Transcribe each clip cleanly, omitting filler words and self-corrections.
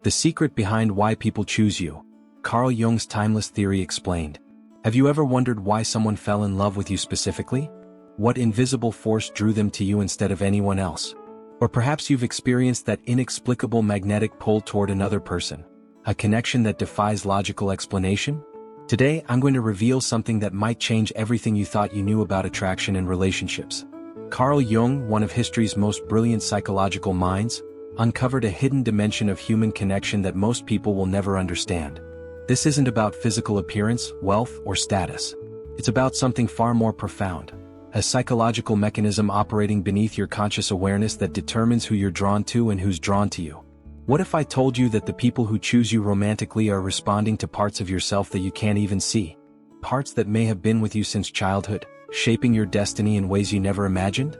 The secret behind why people choose you. Carl Jung's timeless theory explained. Have you ever wondered why someone fell in love with you specifically? What invisible force drew them to you instead of anyone else? Or perhaps you've experienced that inexplicable magnetic pull toward another person, a connection that defies logical explanation? Today, I'm going to reveal something that might change everything you thought you knew about attraction and relationships. Carl Jung, one of history's most brilliant psychological minds, uncovered a hidden dimension of human connection that most people will never understand. This isn't about physical appearance, wealth, or status. It's about something far more profound. A psychological mechanism operating beneath your conscious awareness that determines who you're drawn to and who's drawn to you. What if I told you that the people who choose you romantically are responding to parts of yourself that you can't even see? Parts that may have been with you since childhood, shaping your destiny in ways you never imagined?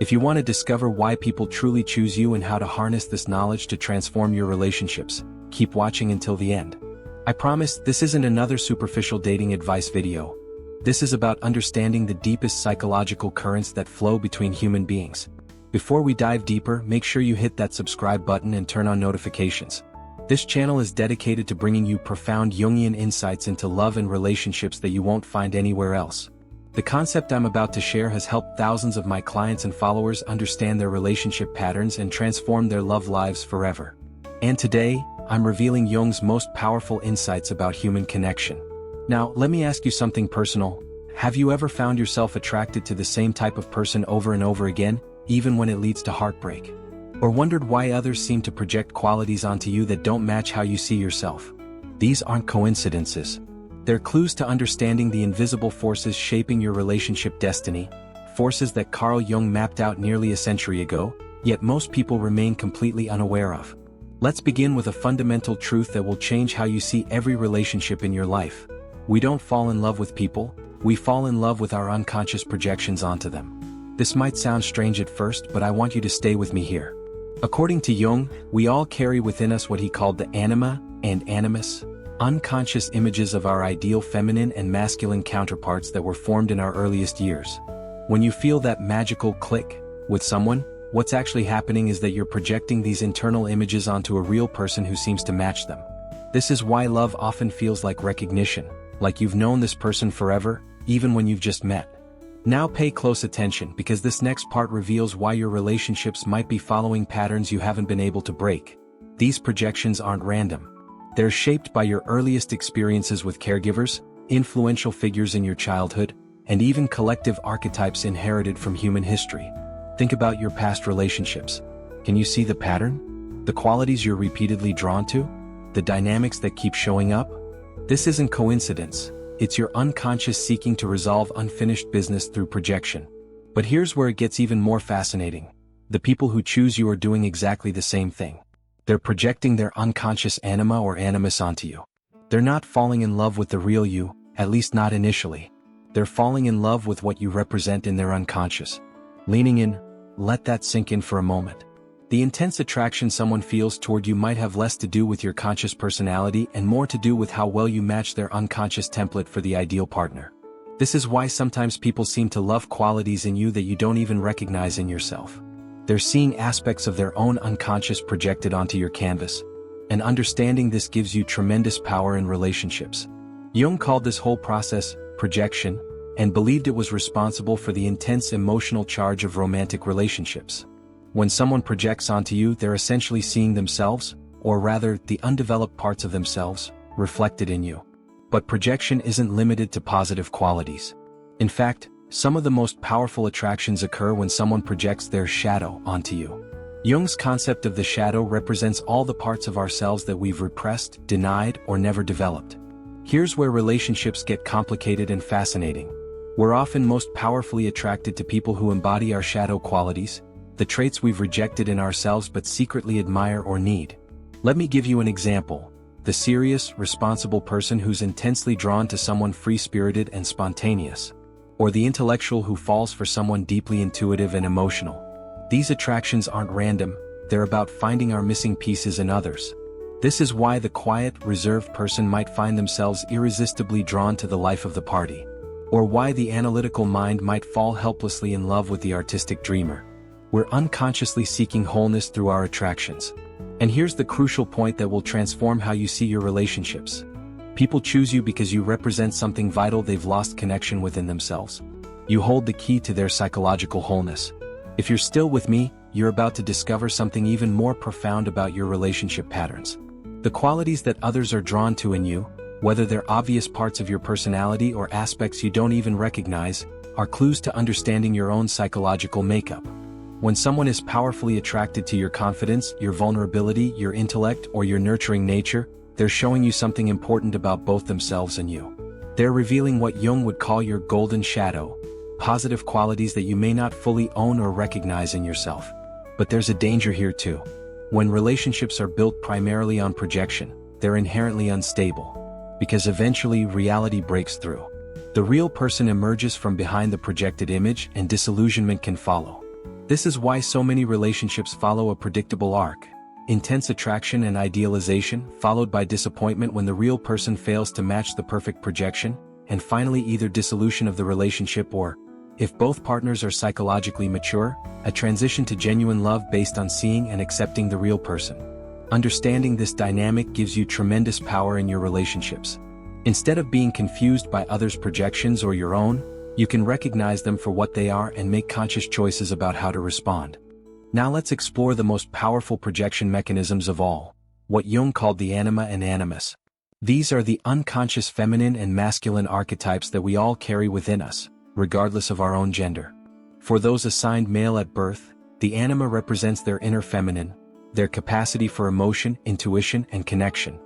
If you want to discover why people truly choose you and how to harness this knowledge to transform your relationships, keep watching until the end. I promise this isn't another superficial dating advice video. This is about understanding the deepest psychological currents that flow between human beings. Before we dive deeper, make sure you hit that subscribe button and turn on notifications. This channel is dedicated to bringing you profound Jungian insights into love and relationships that you won't find anywhere else. The concept I'm about to share has helped thousands of my clients and followers understand their relationship patterns and transform their love lives forever. And today, I'm revealing Jung's most powerful insights about human connection. Now, let me ask you something personal. Have you ever found yourself attracted to the same type of person over and over again, even when it leads to heartbreak? Or wondered why others seem to project qualities onto you that don't match how you see yourself? These aren't coincidences. They're clues to understanding the invisible forces shaping your relationship destiny, forces that Carl Jung mapped out nearly a century ago, yet most people remain completely unaware of. Let's begin with a fundamental truth that will change how you see every relationship in your life. We don't fall in love with people, we fall in love with our unconscious projections onto them. This might sound strange at first, but I want you to stay with me here. According to Jung, we all carry within us what he called the Anima and Animus, unconscious images of our ideal feminine and masculine counterparts that were formed in our earliest years. When you feel that magical click with someone, what's actually happening is that you're projecting these internal images onto a real person who seems to match them. This is why love often feels like recognition, like you've known this person forever, even when you've just met. Now pay close attention, because this next part reveals why your relationships might be following patterns you haven't been able to break. These projections aren't random. They're shaped by your earliest experiences with caregivers, influential figures in your childhood, and even collective archetypes inherited from human history. Think about your past relationships. Can you see the pattern? The qualities you're repeatedly drawn to? The dynamics that keep showing up? This isn't coincidence. It's your unconscious seeking to resolve unfinished business through projection. But here's where it gets even more fascinating. The people who choose you are doing exactly the same thing. They're projecting their unconscious anima or animus onto you. They're not falling in love with the real you, at least not initially. They're falling in love with what you represent in their unconscious. Leaning in, let that sink in for a moment. The intense attraction someone feels toward you might have less to do with your conscious personality and more to do with how well you match their unconscious template for the ideal partner. This is why sometimes people seem to love qualities in you that you don't even recognize in yourself. They're seeing aspects of their own unconscious projected onto your canvas, and understanding this gives you tremendous power in relationships. Jung called this whole process projection, and believed it was responsible for the intense emotional charge of romantic relationships. When someone projects onto you, they're essentially seeing themselves, or rather, the undeveloped parts of themselves, reflected in you. But projection isn't limited to positive qualities. In fact, some of the most powerful attractions occur when someone projects their shadow onto you. Jung's concept of the shadow represents all the parts of ourselves that we've repressed, denied, or never developed. Here's where relationships get complicated and fascinating. We're often most powerfully attracted to people who embody our shadow qualities, the traits we've rejected in ourselves but secretly admire or need. Let me give you an example. The serious, responsible person who's intensely drawn to someone free-spirited and spontaneous. Or the intellectual who falls for someone deeply intuitive and emotional. These attractions aren't random, they're about finding our missing pieces in others. This is why the quiet, reserved person might find themselves irresistibly drawn to the life of the party. Or why the analytical mind might fall helplessly in love with the artistic dreamer. We're unconsciously seeking wholeness through our attractions. And here's the crucial point that will transform how you see your relationships. People choose you because you represent something vital they've lost connection within themselves. You hold the key to their psychological wholeness. If you're still with me, you're about to discover something even more profound about your relationship patterns. The qualities that others are drawn to in you, whether they're obvious parts of your personality or aspects you don't even recognize, are clues to understanding your own psychological makeup. When someone is powerfully attracted to your confidence, your vulnerability, your intellect, or your nurturing nature, they're showing you something important about both themselves and you. They're revealing what Jung would call your golden shadow, positive qualities that you may not fully own or recognize in yourself. But there's a danger here too. When relationships are built primarily on projection, they're inherently unstable. Because eventually reality breaks through. The real person emerges from behind the projected image and disillusionment can follow. This is why so many relationships follow a predictable arc. Intense attraction and idealization, followed by disappointment when the real person fails to match the perfect projection, and finally either dissolution of the relationship or, if both partners are psychologically mature, a transition to genuine love based on seeing and accepting the real person. Understanding this dynamic gives you tremendous power in your relationships. Instead of being confused by others' projections or your own, you can recognize them for what they are and make conscious choices about how to respond. Now let's explore the most powerful projection mechanisms of all, what Jung called the Anima and Animus. These are the unconscious feminine and masculine archetypes that we all carry within us, regardless of our own gender. For those assigned male at birth, the Anima represents their inner feminine, their capacity for emotion, intuition, and connection.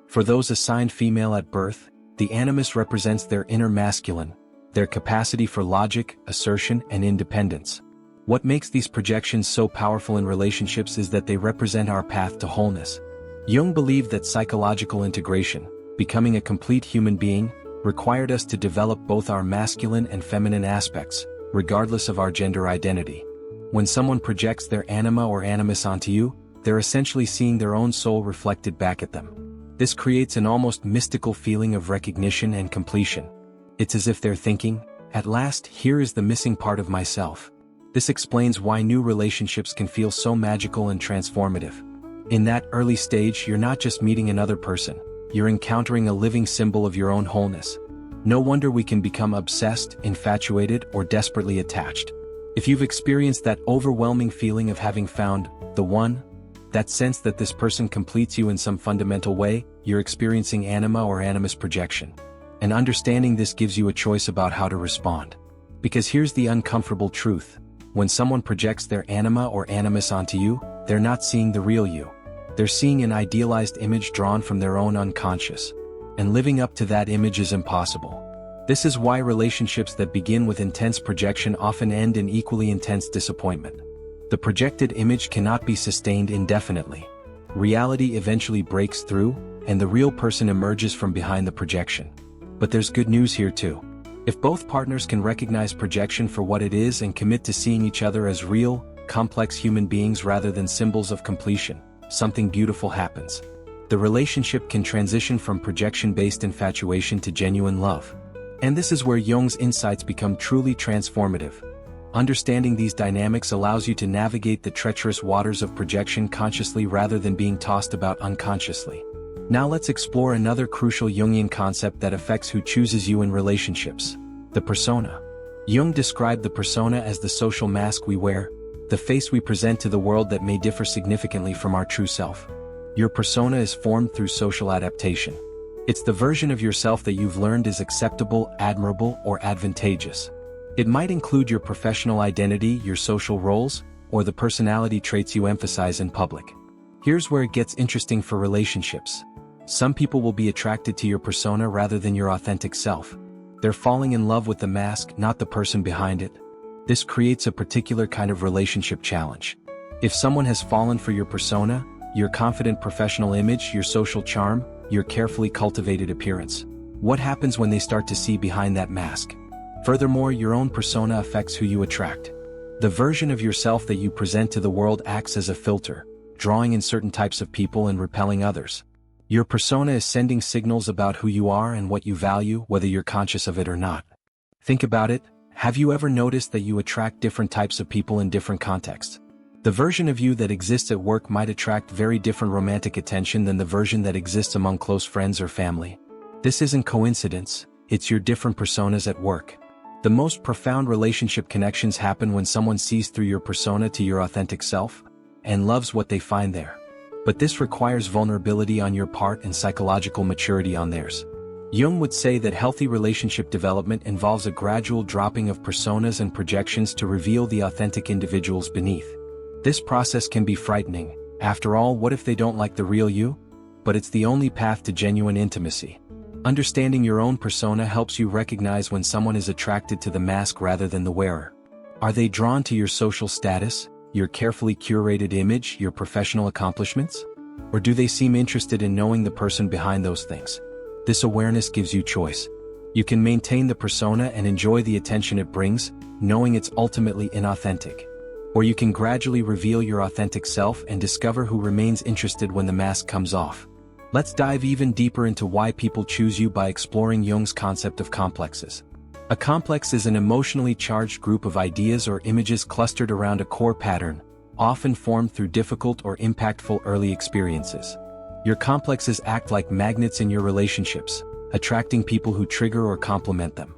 For those assigned female at birth, the Animus represents their inner masculine, their capacity for logic, assertion, and independence. What makes these projections so powerful in relationships is that they represent our path to wholeness. Jung believed that psychological integration, becoming a complete human being, required us to develop both our masculine and feminine aspects, regardless of our gender identity. When someone projects their anima or animus onto you, they're essentially seeing their own soul reflected back at them. This creates an almost mystical feeling of recognition and completion. It's as if they're thinking, at last, here is the missing part of myself. This explains why new relationships can feel so magical and transformative. In that early stage, you're not just meeting another person, you're encountering a living symbol of your own wholeness. No wonder we can become obsessed, infatuated, or desperately attached. If you've experienced that overwhelming feeling of having found the one, that sense that this person completes you in some fundamental way, you're experiencing anima or animus projection. And understanding this gives you a choice about how to respond. Because here's the uncomfortable truth. When someone projects their anima or animus onto you, they're not seeing the real you. They're seeing an idealized image drawn from their own unconscious. And living up to that image is impossible. This is why relationships that begin with intense projection often end in equally intense disappointment. The projected image cannot be sustained indefinitely. Reality eventually breaks through, and the real person emerges from behind the projection. But there's good news here too. If both partners can recognize projection for what it is and commit to seeing each other as real, complex human beings rather than symbols of completion, something beautiful happens. The relationship can transition from projection-based infatuation to genuine love. And this is where Jung's insights become truly transformative. Understanding these dynamics allows you to navigate the treacherous waters of projection consciously rather than being tossed about unconsciously. Now let's explore another crucial Jungian concept that affects who chooses you in relationships: the persona. Jung described the persona as the social mask we wear, the face we present to the world that may differ significantly from our true self. Your persona is formed through social adaptation. It's the version of yourself that you've learned is acceptable, admirable, or advantageous. It might include your professional identity, your social roles, or the personality traits you emphasize in public. Here's where it gets interesting for relationships. Some people will be attracted to your persona rather than your authentic self. They're falling in love with the mask, not the person behind it. This creates a particular kind of relationship challenge. If someone has fallen for your persona, your confident professional image, your social charm, your carefully cultivated appearance, what happens when they start to see behind that mask? Furthermore, your own persona affects who you attract. The version of yourself that you present to the world acts as a filter, drawing in certain types of people and repelling others. Your persona is sending signals about who you are and what you value, whether you're conscious of it or not. Think about it. Have you ever noticed that you attract different types of people in different contexts? The version of you that exists at work might attract very different romantic attention than the version that exists among close friends or family. This isn't coincidence, it's your different personas at work. The most profound relationship connections happen when someone sees through your persona to your authentic self, and loves what they find there. But this requires vulnerability on your part and psychological maturity on theirs. Jung would say that healthy relationship development involves a gradual dropping of personas and projections to reveal the authentic individuals beneath. This process can be frightening. After all, what if they don't like the real you? But it's the only path to genuine intimacy. Understanding your own persona helps you recognize when someone is attracted to the mask rather than the wearer. Are they drawn to your social status, your carefully curated image, your professional accomplishments? Or do they seem interested in knowing the person behind those things? This awareness gives you choice. You can maintain the persona and enjoy the attention it brings, knowing it's ultimately inauthentic. Or you can gradually reveal your authentic self and discover who remains interested when the mask comes off. Let's dive even deeper into why people choose you by exploring Jung's concept of complexes. A complex is an emotionally charged group of ideas or images clustered around a core pattern, often formed through difficult or impactful early experiences. Your complexes act like magnets in your relationships, attracting people who trigger or complement them.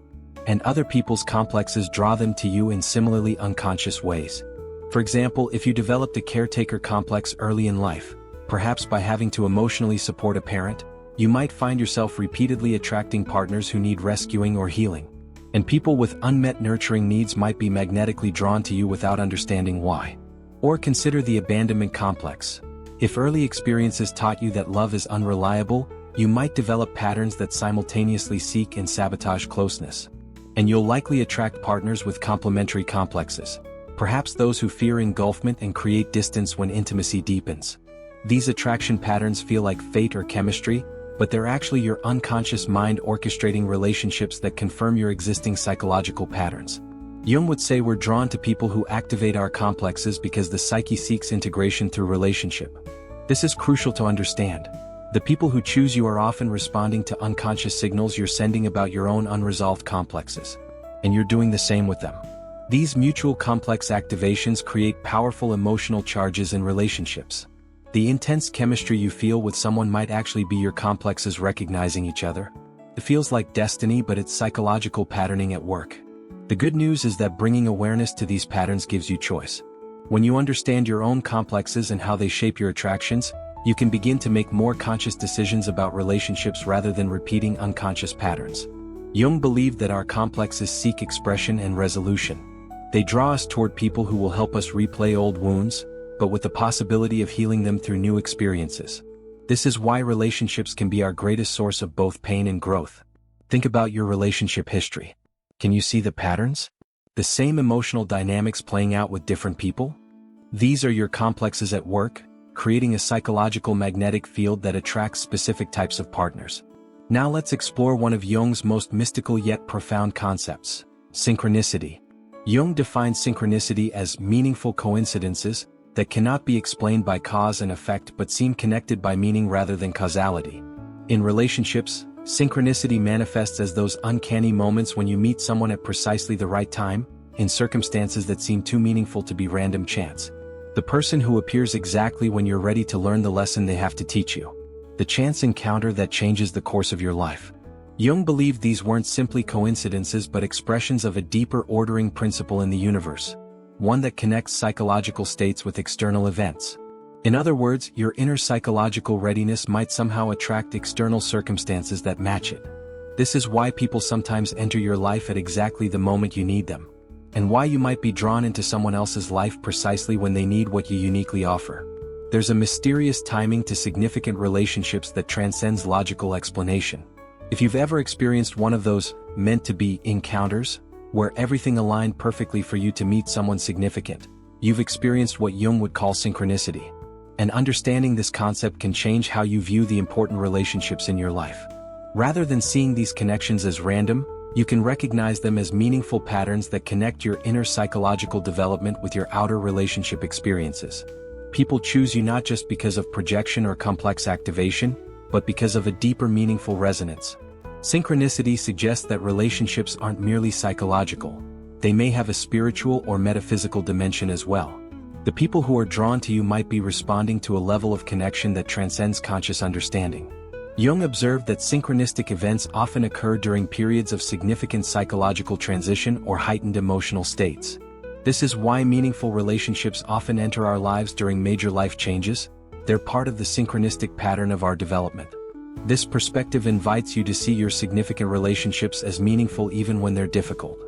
And other people's complexes draw them to you in similarly unconscious ways. For example, if you developed a caretaker complex early in life, perhaps by having to emotionally support a parent, you might find yourself repeatedly attracting partners who need rescuing or healing. And people with unmet nurturing needs might be magnetically drawn to you without understanding why. Or consider the abandonment complex. If early experiences taught you that love is unreliable, you might develop patterns that simultaneously seek and sabotage closeness. And you'll likely attract partners with complementary complexes, perhaps those who fear engulfment and create distance when intimacy deepens. These attraction patterns feel like fate or chemistry, but they're actually your unconscious mind orchestrating relationships that confirm your existing psychological patterns. Jung would say we're drawn to people who activate our complexes because the psyche seeks integration through relationship. This is crucial to understand. The people who choose you are often responding to unconscious signals you're sending about your own unresolved complexes. And you're doing the same with them. These mutual complex activations create powerful emotional charges in relationships. The intense chemistry you feel with someone might actually be your complexes recognizing each other. It feels like destiny, but it's psychological patterning at work. The good news is that bringing awareness to these patterns gives you choice. When you understand your own complexes and how they shape your attractions, you can begin to make more conscious decisions about relationships rather than repeating unconscious patterns. Jung believed that our complexes seek expression and resolution. They draw us toward people who will help us replay old wounds, but with the possibility of healing them through new experiences. This is why relationships can be our greatest source of both pain and growth. Think about your relationship history. Can you see the patterns? The same emotional dynamics playing out with different people? These are your complexes at work, creating a psychological magnetic field that attracts specific types of partners. Now let's explore one of Jung's most mystical yet profound concepts: synchronicity. Jung defines synchronicity as meaningful coincidences that cannot be explained by cause and effect but seem connected by meaning rather than causality. In relationships, synchronicity manifests as those uncanny moments when you meet someone at precisely the right time, in circumstances that seem too meaningful to be random chance. The person who appears exactly when you're ready to learn the lesson they have to teach you. The chance encounter that changes the course of your life. Jung believed these weren't simply coincidences but expressions of a deeper ordering principle in the universe, one that connects psychological states with external events. In other words, your inner psychological readiness might somehow attract external circumstances that match it. This is why people sometimes enter your life at exactly the moment you need them, and why you might be drawn into someone else's life precisely when they need what you uniquely offer. There's a mysterious timing to significant relationships that transcends logical explanation. If you've ever experienced one of those meant-to-be encounters, where everything aligned perfectly for you to meet someone significant, you've experienced what Jung would call synchronicity. And understanding this concept can change how you view the important relationships in your life. Rather than seeing these connections as random, you can recognize them as meaningful patterns that connect your inner psychological development with your outer relationship experiences. People choose you not just because of projection or complex activation, but because of a deeper meaningful resonance. Synchronicity suggests that relationships aren't merely psychological. They may have a spiritual or metaphysical dimension as well. The people who are drawn to you might be responding to a level of connection that transcends conscious understanding. Jung observed that synchronistic events often occur during periods of significant psychological transition or heightened emotional states. This is why meaningful relationships often enter our lives during major life changes. They're part of the synchronistic pattern of our development. This perspective invites you to see your significant relationships as meaningful even when they're difficult.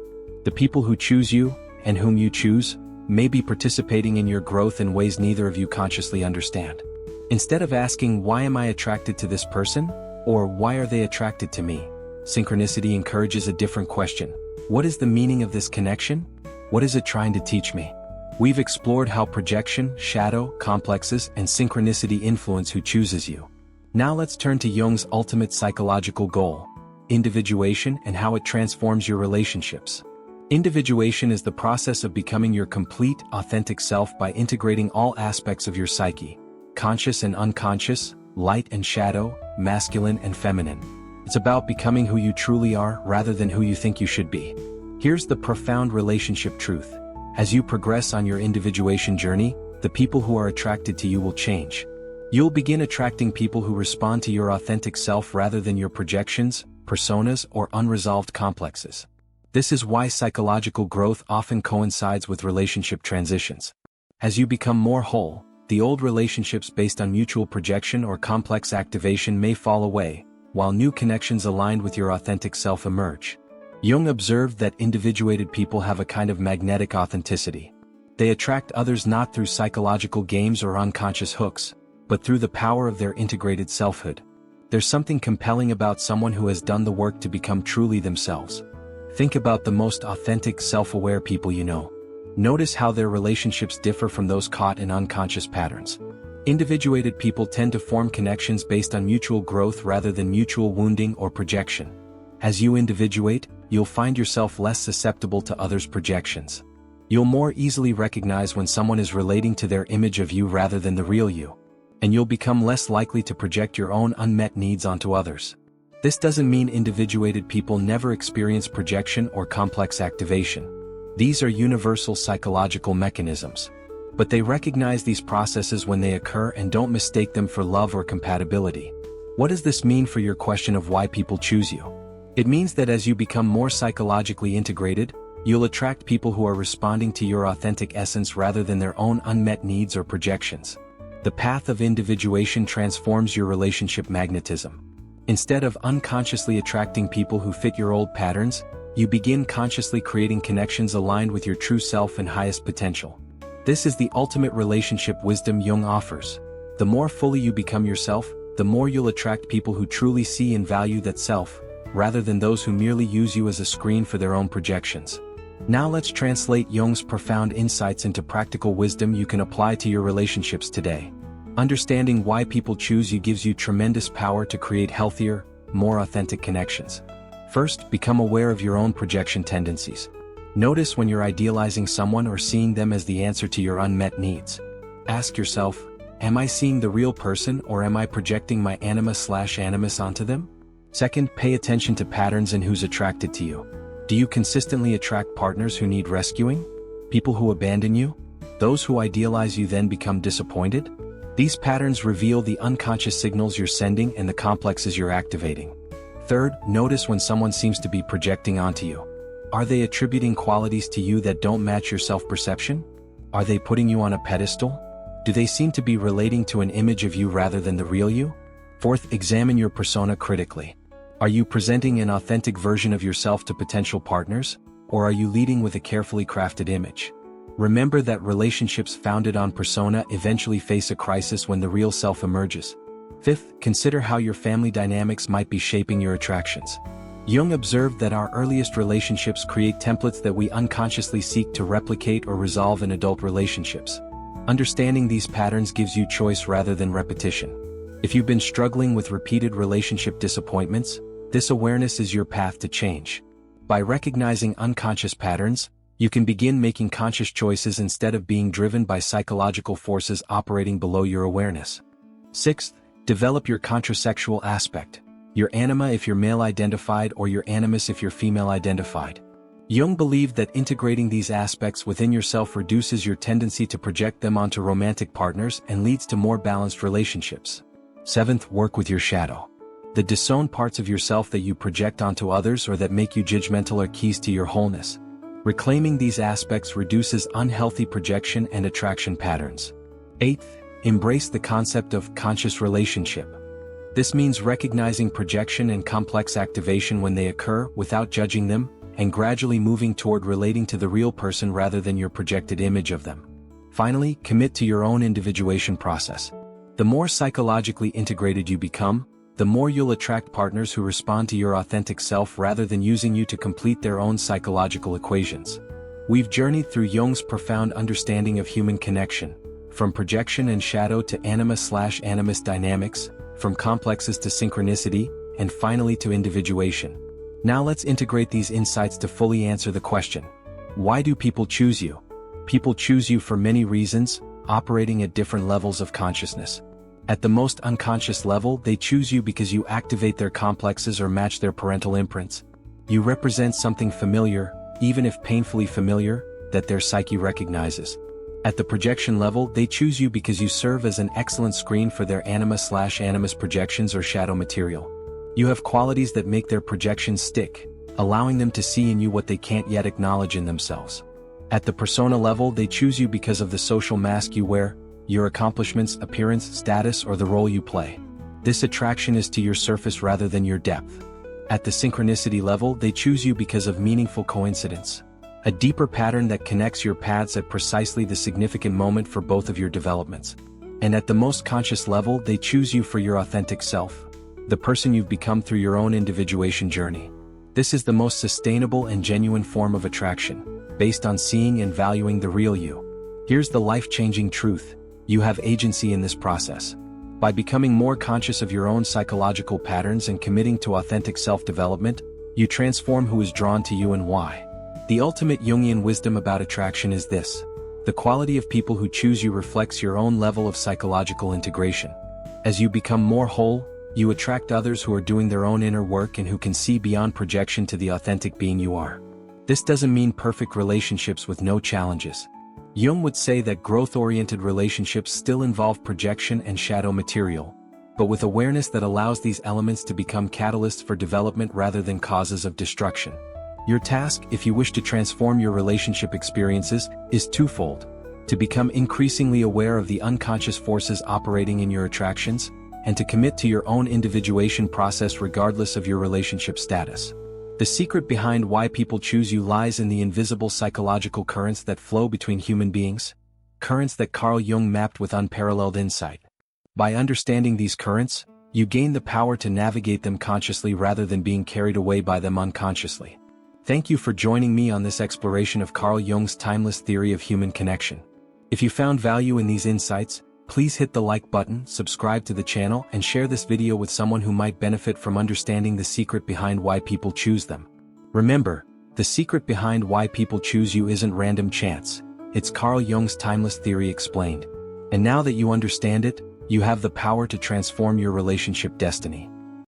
The people who choose you, and whom you choose, may be participating in your growth in ways neither of you consciously understand. Instead of asking, "Why am I attracted to this person?" or "Why are they attracted to me?" synchronicity encourages a different question. What is the meaning of this connection? What is it trying to teach me? We've explored how projection, shadow, complexes, and synchronicity influence who chooses you. Now let's turn to Jung's ultimate psychological goal, individuation, and how it transforms your relationships. Individuation is the process of becoming your complete, authentic self by integrating all aspects of your psyche, conscious and unconscious, light and shadow, masculine and feminine. It's about becoming who you truly are rather than who you think you should be. Here's the profound relationship truth. As you progress on your individuation journey, the people who are attracted to you will change. You'll begin attracting people who respond to your authentic self rather than your projections, personas, or unresolved complexes. This is why psychological growth often coincides with relationship transitions. As you become more whole, the old relationships based on mutual projection or complex activation may fall away, while new connections aligned with your authentic self emerge. Jung observed that individuated people have a kind of magnetic authenticity. They attract others not through psychological games or unconscious hooks, but through the power of their integrated selfhood. There's something compelling about someone who has done the work to become truly themselves. Think about the most authentic, self-aware people you know. Notice how their relationships differ from those caught in unconscious patterns. Individuated people tend to form connections based on mutual growth rather than mutual wounding or projection. As you individuate, you'll find yourself less susceptible to others' projections. You'll more easily recognize when someone is relating to their image of you rather than the real you. And you'll become less likely to project your own unmet needs onto others. This doesn't mean individuated people never experience projection or complex activation. These are universal psychological mechanisms. But they recognize these processes when they occur and don't mistake them for love or compatibility. What does this mean for your question of why people choose you? It means that as you become more psychologically integrated, you'll attract people who are responding to your authentic essence rather than their own unmet needs or projections. The path of individuation transforms your relationship magnetism. Instead of unconsciously attracting people who fit your old patterns, you begin consciously creating connections aligned with your true self and highest potential. This is the ultimate relationship wisdom Jung offers. The more fully you become yourself, the more you'll attract people who truly see and value that self, rather than those who merely use you as a screen for their own projections. Now let's translate Jung's profound insights into practical wisdom you can apply to your relationships today. Understanding why people choose you gives you tremendous power to create healthier, more authentic connections. First, become aware of your own projection tendencies. Notice when you're idealizing someone or seeing them as the answer to your unmet needs. Ask yourself, am I seeing the real person or am I projecting my anima/animus onto them? Second, pay attention to patterns in who's attracted to you. Do you consistently attract partners who need rescuing? People who abandon you? Those who idealize you then become disappointed? These patterns reveal the unconscious signals you're sending and the complexes you're activating. Third, notice when someone seems to be projecting onto you. Are they attributing qualities to you that don't match your self-perception? Are they putting you on a pedestal? Do they seem to be relating to an image of you rather than the real you? Fourth, examine your persona critically. Are you presenting an authentic version of yourself to potential partners, or are you leading with a carefully crafted image? Remember that relationships founded on persona eventually face a crisis when the real self emerges. Fifth, consider how your family dynamics might be shaping your attractions. Jung observed that our earliest relationships create templates that we unconsciously seek to replicate or resolve in adult relationships. Understanding these patterns gives you choice rather than repetition. If you've been struggling with repeated relationship disappointments, this awareness is your path to change. By recognizing unconscious patterns, you can begin making conscious choices instead of being driven by psychological forces operating below your awareness. Sixth, develop your contrasexual aspect, your anima if you're male-identified or your animus if you're female-identified. Jung believed that integrating these aspects within yourself reduces your tendency to project them onto romantic partners and leads to more balanced relationships. 7th, work with your shadow. The disowned parts of yourself that you project onto others or that make you judgmental are keys to your wholeness. Reclaiming these aspects reduces unhealthy projection and attraction patterns. 8th, embrace the concept of conscious relationship. This means recognizing projection and complex activation when they occur without judging them, and gradually moving toward relating to the real person rather than your projected image of them. Finally, commit to your own individuation process. The more psychologically integrated you become, the more you'll attract partners who respond to your authentic self rather than using you to complete their own psychological equations. We've journeyed through Jung's profound understanding of human connection, from projection and shadow to Anima/Animus dynamics, from complexes to synchronicity, and finally to individuation. Now let's integrate these insights to fully answer the question: why do people choose you? People choose you for many reasons, operating at different levels of consciousness. At the most unconscious level, they choose you because you activate their complexes or match their parental imprints. You represent something familiar, even if painfully familiar, that their psyche recognizes. At the projection level, they choose you because you serve as an excellent screen for their Anima/Animus projections or shadow material. You have qualities that make their projections stick, allowing them to see in you what they can't yet acknowledge in themselves. At the persona level, they choose you because of the social mask you wear, your accomplishments, appearance, status, or the role you play. This attraction is to your surface rather than your depth. At the synchronicity level, they choose you because of meaningful coincidence, a deeper pattern that connects your paths at precisely the significant moment for both of your developments. And at the most conscious level, they choose you for your authentic self, the person you've become through your own individuation journey. This is the most sustainable and genuine form of attraction, based on seeing and valuing the real you. Here's the life-changing truth: you have agency in this process. By becoming more conscious of your own psychological patterns and committing to authentic self-development, you transform who is drawn to you and why. The ultimate Jungian wisdom about attraction is this: the quality of people who choose you reflects your own level of psychological integration. As you become more whole, you attract others who are doing their own inner work and who can see beyond projection to the authentic being you are. This doesn't mean perfect relationships with no challenges. Jung would say that growth-oriented relationships still involve projection and shadow material, but with awareness that allows these elements to become catalysts for development rather than causes of destruction. Your task, if you wish to transform your relationship experiences, is twofold: to become increasingly aware of the unconscious forces operating in your attractions, and to commit to your own individuation process regardless of your relationship status. The secret behind why people choose you lies in the invisible psychological currents that flow between human beings, currents that Carl Jung mapped with unparalleled insight. By understanding these currents, you gain the power to navigate them consciously rather than being carried away by them unconsciously. Thank you for joining me on this exploration of Carl Jung's timeless theory of human connection. If you found value in these insights, please hit the like button, subscribe to the channel, and share this video with someone who might benefit from understanding the secret behind why people choose them. Remember, the secret behind why people choose you isn't random chance, it's Carl Jung's timeless theory explained. And now that you understand it, you have the power to transform your relationship destiny.